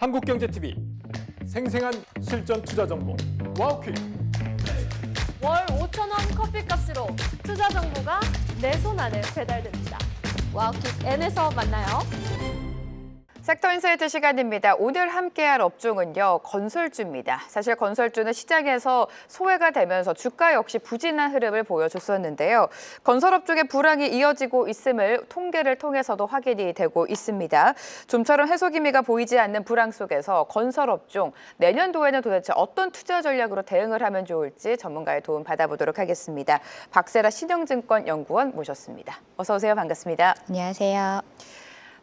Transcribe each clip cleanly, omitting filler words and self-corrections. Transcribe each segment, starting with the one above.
한국경제TV 생생한 실전 투자 정보 와우퀵. 월 5,000원 커피값으로 투자 정보가 내 손 안에 배달됩니다. 와우킥 N에서 만나요. 섹터 인사이트 시간입니다. 오늘 함께할 업종은요, 건설주입니다. 사실 건설주는 시장에서 소외가 되면서 주가 역시 부진한 흐름을 보여줬었는데요. 건설업종의 불황이 이어지고 있음을 통계를 통해서도 확인이 되고 있습니다. 좀처럼 해소 기미가 보이지 않는 불황 속에서 건설업종 내년도에는 도대체 어떤 투자 전략으로 대응을 하면 좋을지 전문가의 도움 받아보도록 하겠습니다. 박세라 신영증권 연구원 모셨습니다. 어서 오세요. 반갑습니다. 안녕하세요.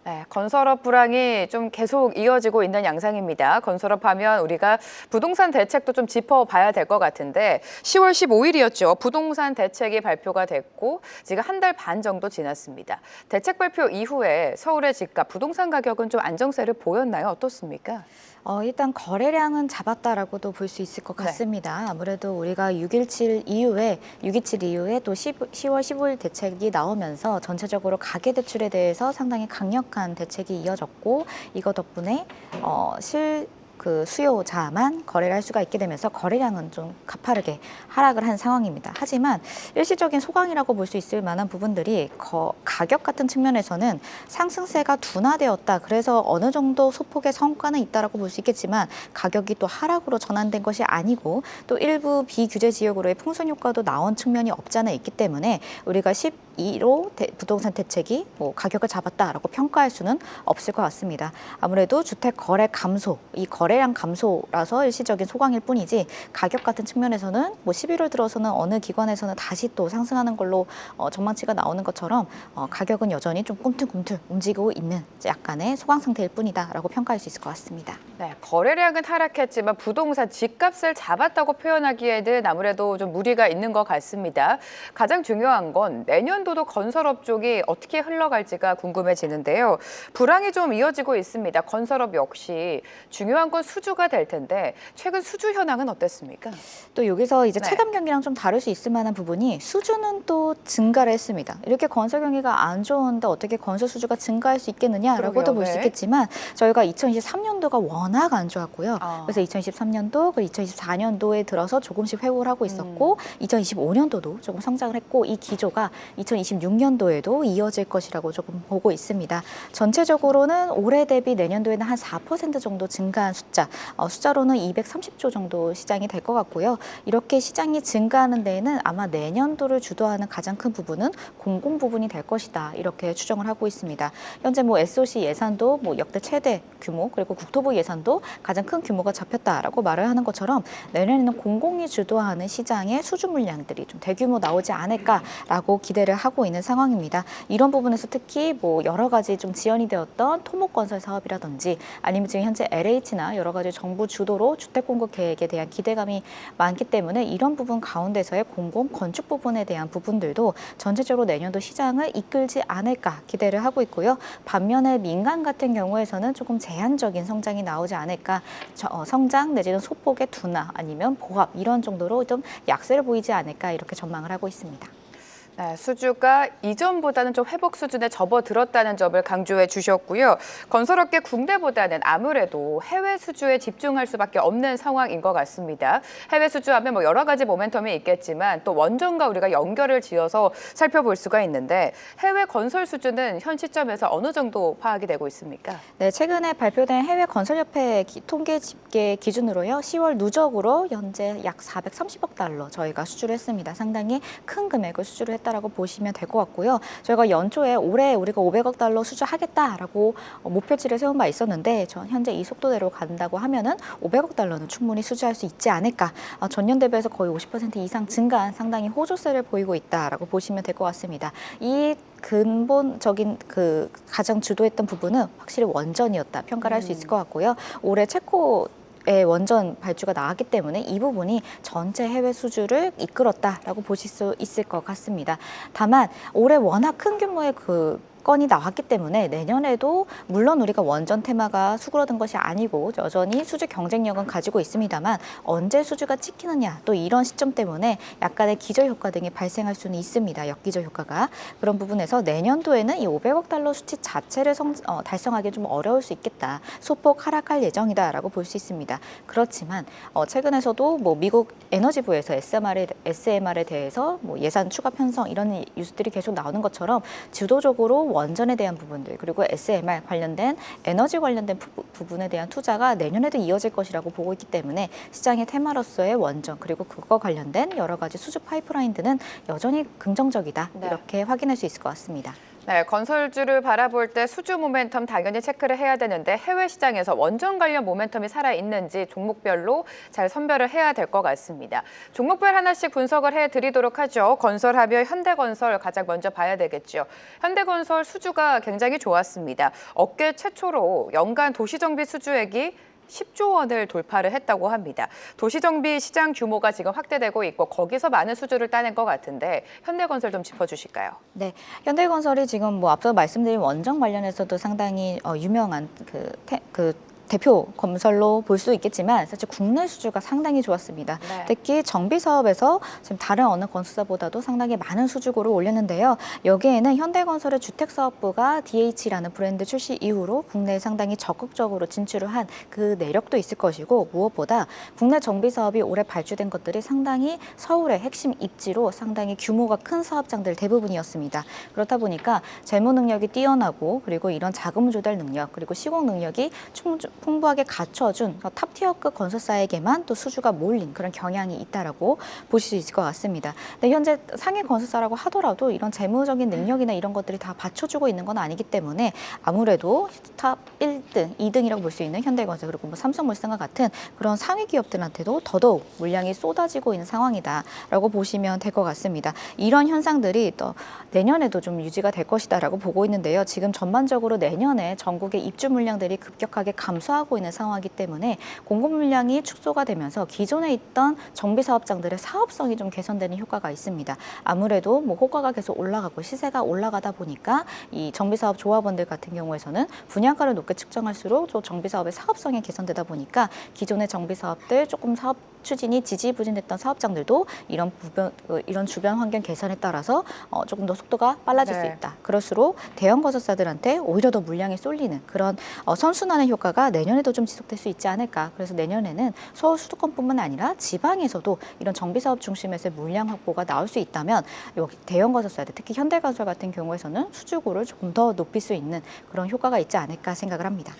네, 건설업 불황이 좀 계속 이어지고 있는 양상입니다. 건설업 하면 우리가 부동산 대책도 좀 짚어봐야 될 것 같은데 10월 15일이었죠. 부동산 대책이 발표가 됐고 지금 한 달 반 정도 지났습니다. 대책 발표 이후에 서울의 집값, 부동산 가격은 좀 안정세를 보였나요? 어떻습니까? 일단 거래량은 잡았다라고도 볼 수 있을 것 같습니다. 아무래도 우리가 6.27 이후에 또 10월 15일 대책이 나오면서 전체적으로 가계대출에 대해서 상당히 강력한 대책이 이어졌고 이거 덕분에 수요자만 거래를 할 수가 있게 되면서 거래량은 좀 가파르게 하락을 한 상황입니다. 하지만 일시적인 소강이라고 볼 수 있을 만한 부분들이 가격 같은 측면에서는 상승세가 둔화되었다. 그래서 어느 정도 소폭의 성과는 있다라고 볼 수 있겠지만 가격이 또 하락으로 전환된 것이 아니고 또 일부 비규제 지역으로의 풍선 효과도 나온 측면이 없지 않아 있기 때문에 우리가 12로 부동산 대책이 가격을 잡았다라고 평가할 수는 없을 것 같습니다. 아무래도 주택 거래 감소, 이 거래량 감소라서 일시적인 소강일 뿐이지 가격 같은 측면에서는 11월 들어서는 어느 기관에서는 다시 또 상승하는 걸로 전망치가 나오는 것처럼 가격은 여전히 좀 꿈틀꿈틀 움직이고 있는 약간의 소강 상태일 뿐이다라고 평가할 수 있을 것 같습니다. 네, 거래량은 하락했지만 부동산 집값을 잡았다고 표현하기에는 아무래도 좀 무리가 있는 것 같습니다. 가장 중요한 건 내년도도 건설업종이 어떻게 흘러갈지가 궁금해지는데요. 불황이 좀 이어지고 있습니다. 건설업 역시 중요한 건 수주가 될 텐데 최근 수주 현황은 어땠습니까? 또 여기서 이제 체감 경기랑 좀 다를 수 있을 만한 부분이 수주는 또 증가를 했습니다. 이렇게 건설 경기가 안 좋은데 어떻게 건설 수주가 증가할 수 있겠느냐라고도 볼 수 있겠지만 저희가 2023년도가 워낙 안 좋았고요. 그래서 2023년도, 그리고 2024년도에 들어서 조금씩 회복을 하고 있었고 2025년도도 조금 성장을 했고 이 기조가 2026년도에도 이어질 것이라고 조금 보고 있습니다. 전체적으로는 올해 대비 내년도에는 한 4% 정도 증가한 숫자로는 230조 정도 시장이 될 것 같고요. 이렇게 시장이 증가하는 데에는 아마 내년도를 주도하는 가장 큰 부분은 공공 부분이 될 것이다. 이렇게 추정을 하고 있습니다. 현재 SOC 예산도 역대 최대 규모, 그리고 국토부 예산도 가장 큰 규모가 잡혔다라고 말을 하는 것처럼 내년에는 공공이 주도하는 시장의 수주 물량들이 좀 대규모 나오지 않을까라고 기대를 하고 있는 상황입니다. 이런 부분에서 특히 여러 가지 좀 지연이 되었던 토목건설 사업이라든지 아니면 지금 현재 LH나 여러 가지 정부 주도로 주택 공급 계획에 대한 기대감이 많기 때문에 이런 부분 가운데서의 공공 건축 부분에 대한 부분들도 전체적으로 내년도 시장을 이끌지 않을까 기대를 하고 있고요. 반면에 민간 같은 경우에서는 조금 제한적인 성장이 나오지 않을까, 성장 내지는 소폭의 둔화 아니면 보합 이런 정도로 좀 약세를 보이지 않을까 이렇게 전망을 하고 있습니다. 네, 수주가 이전보다는 좀 회복 수준에 접어들었다는 점을 강조해 주셨고요. 건설업계 국내보다는 아무래도 해외 수주에 집중할 수밖에 없는 상황인 것 같습니다. 해외 수주하면 여러 가지 모멘텀이 있겠지만 또 원전과 우리가 연결을 지어서 살펴볼 수가 있는데 해외 건설 수주는 현 시점에서 어느 정도 파악이 되고 있습니까? 네, 최근에 발표된 해외 건설협회 통계 집계 기준으로요. 10월 누적으로 현재 약 430억 달러 저희가 수주를 했습니다. 상당히 큰 금액을 수주를 했다라고 보시면 될 것 같고요. 저희가 연초에 올해 우리가 500억 달러 수주하겠다라고 목표치를 세운 바 있었는데 현재 이 속도대로 간다고 하면은 500억 달러는 충분히 수주할 수 있지 않을까. 전년 대비해서 거의 50% 이상 증가한 상당히 호조세를 보이고 있다라고 보시면 될 것 같습니다. 이 근본적인 가장 주도했던 부분은 확실히 원전이었다 평가를 할 수 있을 것 같고요. 올해 체코의 원전 발주가 나왔기 때문에 이 부분이 전체 해외 수주를 이끌었다라고 보실 수 있을 것 같습니다. 다만 올해 워낙 큰 규모의 건이 나왔기 때문에 내년에도 물론 우리가 원전 테마가 수그러든 것이 아니고 여전히 수주 경쟁력은 가지고 있습니다만 언제 수주가 찍히느냐 또 이런 시점 때문에 약간의 기저 효과 등이 발생할 수는 있습니다. 역기저 효과가. 그런 부분에서 내년도에는 이 500억 달러 수치 자체를 달성하기 좀 어려울 수 있겠다. 소폭 하락할 예정이다라고 볼 수 있습니다. 그렇지만 최근에서도 뭐 미국 에너지부에서 SMR에 대해서 뭐 예산 추가 편성 이런 뉴스들이 계속 나오는 것처럼 주도적으로 원전에 대한 부분들 그리고 SMR 관련된 에너지 관련된 부분에 대한 투자가 내년에도 이어질 것이라고 보고 있기 때문에 시장의 테마로서의 원전 그리고 그거 관련된 여러 가지 수주 파이프라인들은 여전히 긍정적이다. 네. 이렇게 확인할 수 있을 것 같습니다. 네, 건설주를 바라볼 때 수주 모멘텀 당연히 체크를 해야 되는데 해외 시장에서 원전 관련 모멘텀이 살아있는지 종목별로 잘 선별을 해야 될 것 같습니다. 종목별 하나씩 분석을 해드리도록 하죠. 건설하면 현대건설 가장 먼저 봐야 되겠죠. 현대건설 수주가 굉장히 좋았습니다. 업계 최초로 연간 도시정비 수주액이 10조 원을 돌파를 했다고 합니다. 도시정비 시장 규모가 지금 확대되고 있고 거기서 많은 수주를 따낸 것 같은데 현대건설 좀 짚어주실까요? 네, 현대건설이 지금 뭐 앞서 말씀드린 원전 관련해서도 상당히 유명한 그 대표 건설로 볼 수 있겠지만 사실 국내 수주가 상당히 좋았습니다. 네. 특히 정비 사업에서 지금 다른 어느 건설사보다도 상당히 많은 수주고를 올렸는데요. 여기에는 현대건설의 주택사업부가 DH라는 브랜드 출시 이후로 국내에 상당히 적극적으로 진출을 한 그 내력도 있을 것이고 무엇보다 국내 정비 사업이 올해 발주된 것들이 상당히 서울의 핵심 입지로 상당히 규모가 큰 사업장들 대부분이었습니다. 그렇다 보니까 재무 능력이 뛰어나고 그리고 이런 자금 조달 능력 그리고 시공 능력이 풍부하게 갖춰준 탑티어급 건설사에게만 또 수주가 몰린 그런 경향이 있다라고 보실 수 있을 것 같습니다. 근데 현재 상위 건설사라고 하더라도 이런 재무적인 능력이나 이런 것들이 다 받쳐주고 있는 건 아니기 때문에 아무래도 탑 1등, 2등이라고 볼 수 있는 현대건설 그리고 뭐 삼성물산과 같은 그런 상위 기업들한테도 더더욱 물량이 쏟아지고 있는 상황이다라고 보시면 될 것 같습니다. 이런 현상들이 또 내년에도 좀 유지가 될 것이다라고 보고 있는데요. 지금 전반적으로 내년에 전국의 입주 물량들이 급격하게 감소하고 있는 상황이기 때문에 공급 물량이 축소가 되면서 기존에 있던 정비 사업장들의 사업성이 좀 개선되는 효과가 있습니다. 아무래도 뭐 호가가 계속 올라가고 시세가 올라가다 보니까 이 정비 사업 조합원들 같은 경우에서는 분양가를 높게 측정할수록 또 정비 사업의 사업성이 개선되다 보니까 기존의 정비 사업들 조금 사업 추진이 지지부진됐던 사업장들도 이런 주변 환경 개선에 따라서 조금 더 속도가 빨라질 수 있다. 그럴수록 대형 건설사들한테 오히려 더 물량이 쏠리는 그런 선순환의 효과가 내년에도 좀 지속될 수 있지 않을까. 그래서 내년에는 서울 수도권뿐만 아니라 지방에서도 이런 정비사업 중심에서의 물량 확보가 나올 수 있다면 여기 대형 건설사들 특히 현대건설 같은 경우에서는 수주고를 조금 더 높일 수 있는 그런 효과가 있지 않을까 생각을 합니다.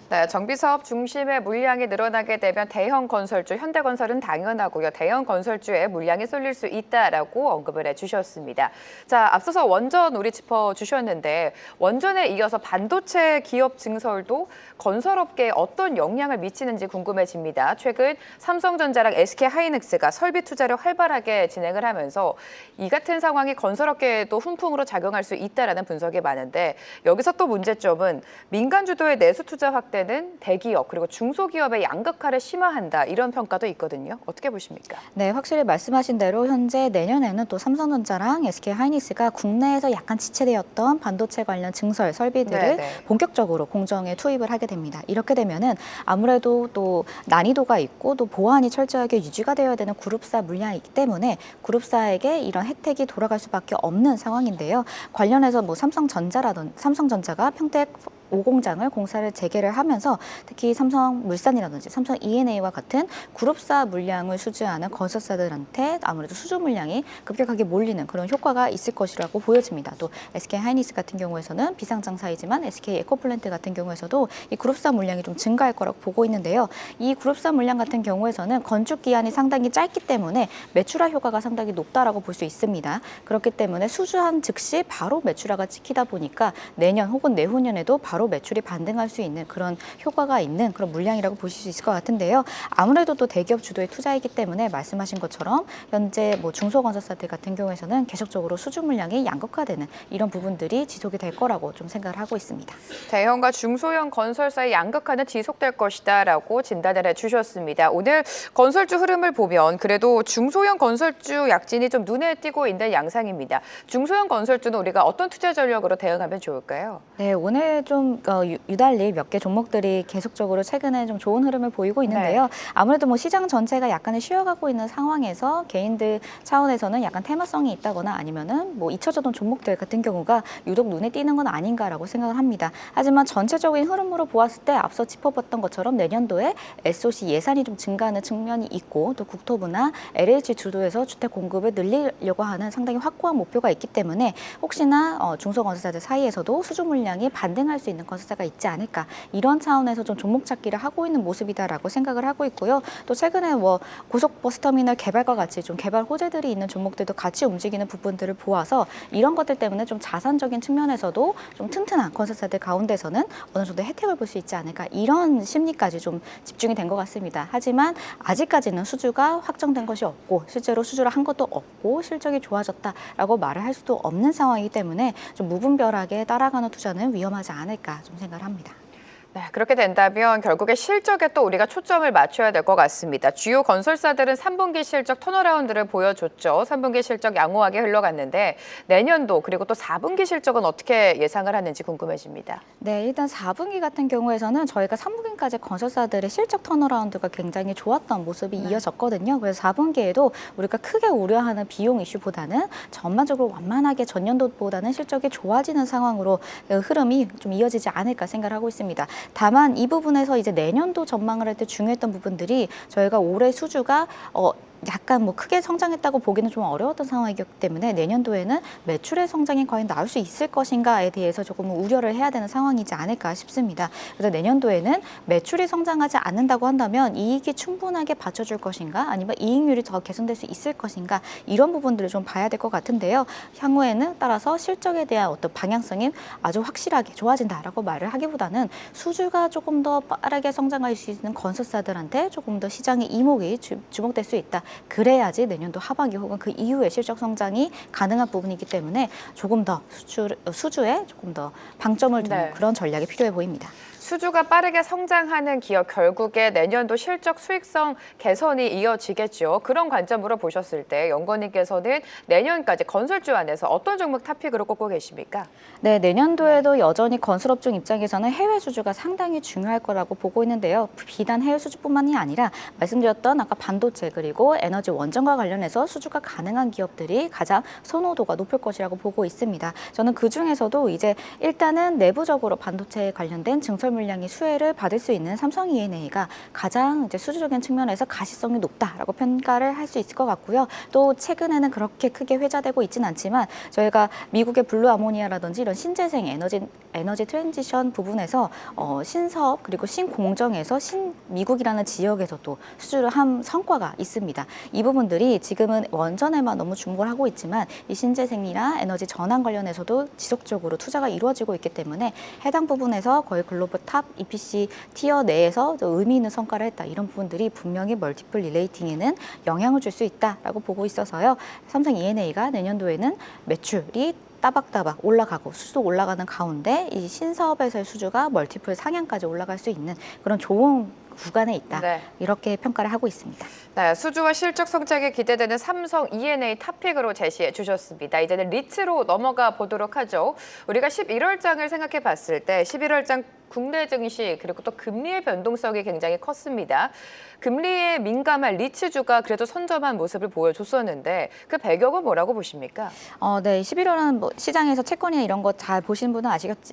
네, 정비사업 중심의 물량이 늘어나게 되면 대형 건설주, 현대건설은 당연하고요. 대형 건설주에 물량이 쏠릴 수 있다라고 언급을 해주셨습니다. 자, 앞서서 원전 우리 짚어주셨는데 원전에 이어서 반도체 기업 증설도 건설업계에 어떤 영향을 미치는지 궁금해집니다. 최근 삼성전자랑 SK하이닉스가 설비 투자를 활발하게 진행을 하면서 이 같은 상황이 건설업계에도 훈풍으로 작용할 수 있다라는 분석이 많은데 여기서 또 문제점은 민간 주도의 내수 투자 확대 는 대기업 그리고 중소기업의 양극화를 심화한다 이런 평가도 있거든요. 어떻게 보십니까? 네, 확실히 말씀하신 대로 현재 내년에는 또 삼성전자랑 SK하이닉스가 국내에서 약간 지체되었던 반도체 관련 증설 설비들을 본격적으로 공정에 투입을 하게 됩니다. 이렇게 되면은 아무래도 또 난이도가 있고 또 보안이 철저하게 유지가 되어야 되는 그룹사 물량이기 때문에 그룹사에게 이런 혜택이 돌아갈 수밖에 없는 상황인데요. 관련해서 뭐 삼성전자가 평택 5공장을 공사를 재개를 하면서 특히 삼성물산이라든지 삼성 E&A와 같은 그룹사 물량을 수주하는 건설사들한테 아무래도 수주 물량이 급격하게 몰리는 그런 효과가 있을 것이라고 보여집니다. 또 SK하이닉스 같은 경우에서는 비상장사이지만 SK에코플랜트 같은 경우에서도 이 그룹사 물량이 좀 증가할 거라고 보고 있는데요. 이 그룹사 물량 같은 경우에서는 건축 기한이 상당히 짧기 때문에 매출화 효과가 상당히 높다라고 볼 수 있습니다. 그렇기 때문에 수주한 즉시 바로 매출화가 찍히다 보니까 내년 혹은 내후년에도 바로 바로 매출이 반등할 수 있는 그런 효과가 있는 그런 물량이라고 보실 수 있을 것 같은데요. 아무래도 또 대기업 주도의 투자이기 때문에 말씀하신 것처럼 현재 뭐 중소건설사들 같은 경우에서는 계속적으로 수주 물량이 양극화되는 이런 부분들이 지속이 될 거라고 좀 생각을 하고 있습니다. 대형과 중소형 건설사의 양극화는 지속될 것이다라고 진단을 해주셨습니다. 오늘 건설주 흐름을 보면 그래도 중소형 건설주 약진이 좀 눈에 띄고 있는 양상입니다. 중소형 건설주는 우리가 어떤 투자 전략으로 대응하면 좋을까요? 네, 오늘 좀 유달리 몇 개 종목들이 계속적으로 최근에 좀 좋은 흐름을 보이고 있는데요. 네. 아무래도 뭐 시장 전체가 약간의 쉬어가고 있는 상황에서 개인들 차원에서는 약간 테마성이 있다거나 아니면은 뭐 잊혀졌던 종목들 같은 경우가 유독 눈에 띄는 건 아닌가라고 생각을 합니다. 하지만 전체적인 흐름으로 보았을 때 앞서 짚어봤던 것처럼 내년도에 SOC 예산이 좀 증가하는 측면이 있고 또 국토부나 LH 주도에서 주택 공급을 늘리려고 하는 상당히 확고한 목표가 있기 때문에 혹시나 중소건설사들 사이에서도 수주 물량이 반등할 수 있는 건설사가 있지 않을까 이런 차원에서 좀 종목 찾기를 하고 있는 모습이다라고 생각을 하고 있고요. 또 최근에 뭐 고속버스터미널 개발과 같이 좀 개발 호재들이 있는 종목들도 같이 움직이는 부분들을 보아서 이런 것들 때문에 좀 자산적인 측면에서도 좀 튼튼한 건설사들 가운데서는 어느 정도 혜택을 볼 수 있지 않을까 이런 심리까지 좀 집중이 된 것 같습니다. 하지만 아직까지는 수주가 확정된 것이 없고 실제로 수주를 한 것도 없고 실적이 좋아졌다라고 말을 할 수도 없는 상황이기 때문에 좀 무분별하게 따라가는 투자는 위험하지 않을까 좀 생각을 합니다. 네, 그렇게 된다면 결국에 실적에 또 우리가 초점을 맞춰야 될 것 같습니다. 주요 건설사들은 3분기 실적 턴어라운드를 보여줬죠. 3분기 실적 양호하게 흘러갔는데 내년도 그리고 또 4분기 실적은 어떻게 예상을 하는지 궁금해집니다. 네, 일단 4분기 같은 경우에서는 저희가 3분기까지 건설사들의 실적 턴어라운드가 굉장히 좋았던 모습이 이어졌거든요. 그래서 4분기에도 우리가 크게 우려하는 비용 이슈보다는 전반적으로 완만하게 전년도보다는 실적이 좋아지는 상황으로 흐름이 좀 이어지지 않을까 생각을 하고 있습니다. 다만 이 부분에서 이제 내년도 전망을 할 때 중요했던 부분들이 저희가 올해 수주가 약간 뭐 크게 성장했다고 보기는 좀 어려웠던 상황이기 때문에 내년도에는 매출의 성장이 과연 나올 수 있을 것인가에 대해서 조금 우려를 해야 되는 상황이지 않을까 싶습니다. 그래서 내년도에는 매출이 성장하지 않는다고 한다면 이익이 충분하게 받쳐줄 것인가 아니면 이익률이 더 개선될 수 있을 것인가 이런 부분들을 좀 봐야 될 것 같은데요. 향후에는 따라서 실적에 대한 어떤 방향성이 아주 확실하게 좋아진다라고 말을 하기보다는 수주가 조금 더 빠르게 성장할 수 있는 건설사들한테 조금 더 시장의 이목이 주목될 수 있다. 그래야지 내년도 하반기 혹은 그 이후에 실적 성장이 가능한 부분이기 때문에 조금 더 수주에 조금 더 방점을 두는 네. 그런 전략이 필요해 보입니다. 수주가 빠르게 성장하는 기업 결국에 내년도 실적 수익성 개선이 이어지겠죠. 그런 관점으로 보셨을 때 연구원님께서는 내년까지 건설주 안에서 어떤 종목 탑픽으로 꼽고 계십니까? 네, 내년도에도 여전히 건설업종 입장에서는 해외 수주가 상당히 중요할 거라고 보고 있는데요. 비단 해외 수주뿐만이 아니라 말씀드렸던 아까 반도체 그리고 에너지 원전과 관련해서 수주가 가능한 기업들이 가장 선호도가 높을 것이라고 보고 있습니다. 저는 그 중에서도 이제 일단은 내부적으로 반도체에 관련된 증설 물량이 수혜를 받을 수 있는 삼성 E&A가 가장 이제 수주적인 측면에서 가시성이 높다라고 평가를 할 수 있을 것 같고요. 또 최근에는 그렇게 크게 회자되고 있지는 않지만 저희가 미국의 블루 아모니아라든지 이런 신재생 에너지 트랜지션 부분에서 신사업 그리고 신공정에서 미국이라는 지역에서도 수주를 한 성과가 있습니다. 이 부분들이 지금은 원전에만 너무 주목을 하고 있지만 이 신재생이나 에너지 전환 관련해서도 지속적으로 투자가 이루어지고 있기 때문에 해당 부분에서 거의 글로벌 탑 EPC 티어 내에서 의미 있는 성과를 했다. 이런 부분들이 분명히 멀티플 리레이팅에는 영향을 줄 수 있다라고 보고 있어서요. 삼성 E&A가 내년도에는 매출이 따박따박 올라가고 수도 올라가는 가운데 이 신사업에서의 수주가 멀티플 상향까지 올라갈 수 있는 그런 좋은 구간에 있다. 네. 이렇게 평가를 하고 있습니다. 네, 수주와 실적 성장이 기대되는 삼성 E&A 탑픽으로 제시해 주셨습니다. 이제는 리츠로 넘어가 보도록 하죠. 우리가 11월장을 생각해 봤을 때 11월장 국내 증시 그리고 또 금리의 변동성이 굉장히 컸습니다. 금리에 민감한 리츠주가 그래도 선점한 모습을 보여줬었는데 그 배경은 뭐라고 보십니까? 네, 11월은 뭐 시장에서 채권이나 이런 거 잘 보신 분은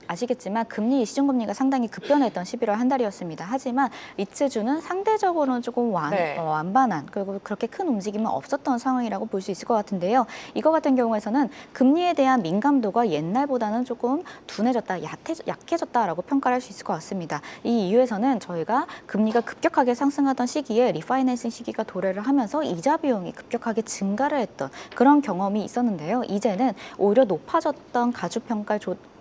아시겠지만 금리, 시중금리가 상당히 급변했던 11월 한 달이었습니다. 하지만 리츠주는 상대적으로는 조금 완반한 그리고 그렇게 큰 움직임은 없었던 상황이라고 볼 수 있을 것 같은데요. 이거 같은 경우에서는 금리에 대한 민감도가 옛날보다는 조금 둔해졌다, 약해졌다라고 평가를 할 수 있을 것 같습니다. 이 이유에서는 저희가 금리가 급격하게 상승하던 시기에 리파이낸싱 시기가 도래를 하면서 이자 비용이 급격하게 증가를 했던 그런 경험이 있었는데요. 이제는 오히려 높아졌던 가주평가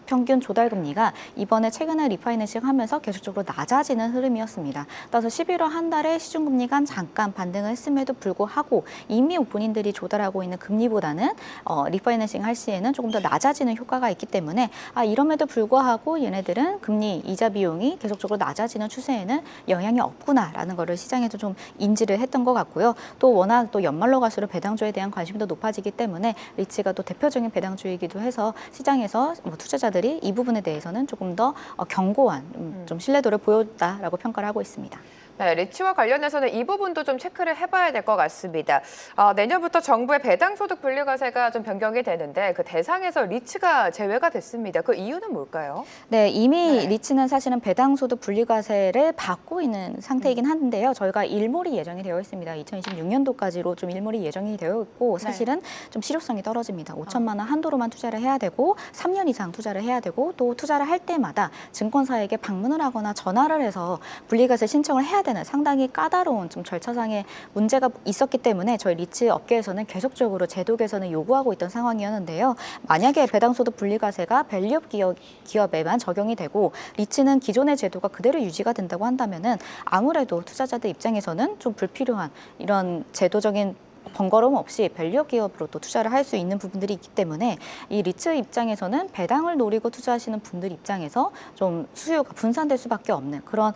평균 조달 금리가 이번에 최근에 리파이낸싱 하면서 계속적으로 낮아지는 흐름이었습니다. 따라서 11월 한 달에 시중금리가 잠깐 반등을 했음에도 불구하고 이미 본인들이 조달하고 있는 금리보다는 리파이낸싱 할 시에는 조금 더 낮아지는 효과가 있기 때문에 이럼에도 불구하고 얘네들은 금리 이자 비용이 계속적으로 낮아지는 추세에는 영향이 없구나라는 거를 시장에서 좀 인지를 했던 것 같고요. 또 워낙 또 연말로 갈수록 배당주에 대한 관심도 높아지기 때문에 리츠가 또 대표적인 배당주이기도 해서 시장에서 투자자들이 이 부분에 대해서는 조금 더 견고한 좀 신뢰도를 보였다라고 평가를 하고 있습니다. 네, 리츠와 관련해서는 이 부분도 좀 체크를 해봐야 될 것 같습니다. 내년부터 정부의 배당소득 분리과세가 좀 변경이 되는데 그 대상에서 리츠가 제외가 됐습니다. 그 이유는 뭘까요? 네, 이미 리츠는 사실은 배당소득 분리과세를 받고 있는 상태이긴 한데요. 저희가 일몰이 예정이 되어 있습니다. 2026년도까지로 좀 일몰이 예정이 되어 있고 사실은 좀 실효성이 떨어집니다. 5천만 원 한도로만 투자를 해야 되고 3년 이상 투자를 해야 되고 또 투자를 할 때마다 증권사에게 방문을 하거나 전화를 해서 분리과세 신청을 해야 되는 상당히 까다로운 좀 절차상의 문제가 있었기 때문에 저희 리츠 업계에서는 계속적으로 제도 개선을 요구하고 있던 상황이었는데요. 만약에 배당소득 분리과세가 밸류업 기업에만 적용이 되고 리츠는 기존의 제도가 그대로 유지가 된다고 한다면은 아무래도 투자자들 입장에서는 좀 불필요한 이런 제도적인 번거로움 없이 밸류업 기업으로 또 투자를 할 수 있는 부분들이 있기 때문에 이 리츠 입장에서는 배당을 노리고 투자하시는 분들 입장에서 좀 수요가 분산될 수밖에 없는 그런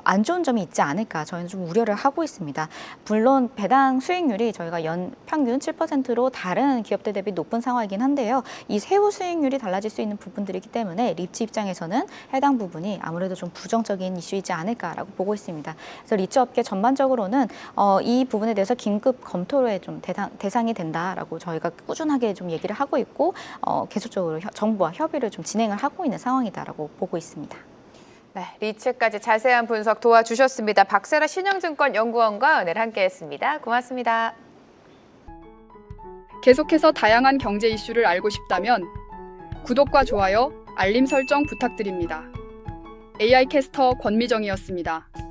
안 좋은 점이 있지 않을까 저희는 좀 우려를 하고 있습니다. 물론 배당 수익률이 저희가 연 평균 7%로 다른 기업들 대비 높은 상황이긴 한데요. 이 세후 수익률이 달라질 수 있는 부분들이기 때문에 리츠 입장에서는 해당 부분이 아무래도 좀 부정적인 이슈이지 않을까라고 보고 있습니다. 그래서 리츠 업계 전반적으로는 이 부분에 대해서 긴급 검토에 좀 대상이 된다라고 저희가 꾸준하게 좀 얘기를 하고 있고 계속적으로 정부와 협의를 좀 진행을 하고 있는 상황이다라고 보고 있습니다. 네, 리츠까지 자세한 분석 도와주셨습니다. 박세라 신영증권 연구원과 오늘 함께했습니다. 고맙습니다. 계속해서 다양한 경제 이슈를 알고 싶다면 구독과 좋아요, 알림 설정 부탁드립니다. AI 캐스터 권미정이었습니다.